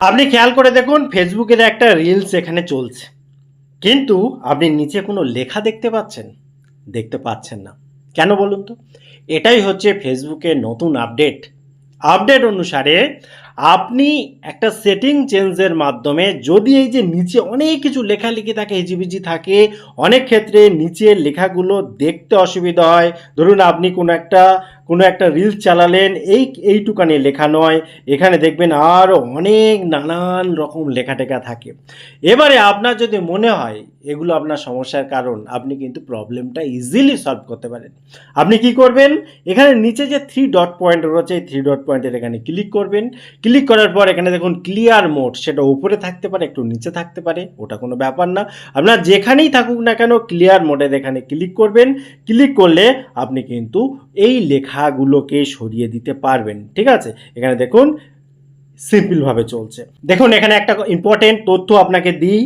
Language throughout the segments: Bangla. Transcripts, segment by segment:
আপনি খেয়াল করে দেখুন ফেসবুকের একটা রিলস এখানে চলছে। কিন্তু আপনি নিচে কোনো লেখা দেখতে পাচ্ছেন? দেখতে পাচ্ছেন না। কেন বলুন তো? এটাই হচ্ছে ফেসবুকের নতুন আপডেট। আপডেট অনুসারে আপনি একটা সেটিং চেঞ্জের মাধ্যমে যদি এই যে নিচে অনেক কিছু লেখালেখি থাকে, হিজিবিজি থাকে, অনেক ক্ষেত্রে নিচের লেখাগুলো দেখতে অসুবিধা হয়। ধরুন আপনি কোনো একটা রিলস চালালেন, এইটুকানি লেখা নয়, এখানে দেখবেন আরও অনেক নানান রকম লেখা-টেখা থাকে। এবারে আপনার যদি মনে হয় এগুলো আপনার সমস্যার কারণ, আপনি কিন্তু প্রবলেমটা ইজিলি সলভ করতে পারেন। আপনি কি করবেন? এখানে নিচে যে 3 ডট পয়েন্ট রয়েছে, এই 3 ডট পয়েন্টের এখানে ক্লিক করবেন। ক্লিক করার পর এখানে দেখুন ক্লিয়ার মোড, সেটা উপরে থাকতে পারে, একটু নিচে থাকতে পারে, ওটা কোনো ব্যাপার না। আপনার যেখানেই থাকুক না কেন ক্লিয়ার মোডের এখানে ক্লিক করবেন। ক্লিক করলে আপনি কিন্তু এই লেখাগুলোকে সরিয়ে দিতে পারবেন। ঠিক আছে? এখানে দেখুন সিম্পলভাবে চলছে। দেখুন এখানে একটা ইম্পর্টেন্ট তথ্য আপনাকে দিই।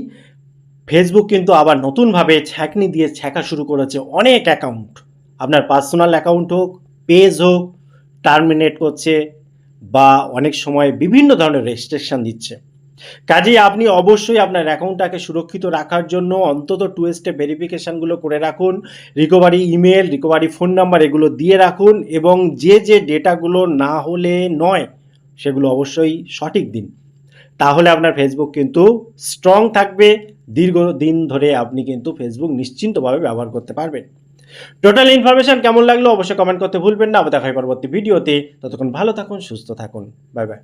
ফেসবুক কিন্তু আবার নতুনভাবে ছ্যাঁকনি দিয়ে ছ্যাঁকা শুরু করেছে অনেক অ্যাকাউন্ট। আপনার পার্সোনাল অ্যাকাউন্ট হোক, পেজ হোক, টার্মিনেট করছে বা অনেক সময় বিভিন্ন ধরনের রেস্ট্রিকশন দিচ্ছে। কাজেই আপনি অবশ্যই আপনার অ্যাকাউন্টটাকে সুরক্ষিত রাখার জন্য অন্তত 2 স্টেপ ভেরিফিকেশানগুলো করে রাখুন। Recovery email, recovery phone number এগুলো দিয়ে রাখুন এবং যে ডেটাগুলো না হলে নয় সেগুলো অবশ্যই সঠিক দিন। তাহলে আপনার ফেসবুক কিন্তু স্ট্রং থাকবে। দীর্ঘদিন ধরে আপনি কিন্তু ফেসবুক নিশ্চিন্তভাবে ব্যবহার করতে পারবেন। টোটাল ইনফরমেশন কেমন লাগলো অবশ্যই কমেন্ট করতে ভুলবেন না। আবার দেখা হয় পরবর্তী ভিডিওতে। ততক্ষণ ভালো থাকুন, সুস্থ থাকুন। Bye bye.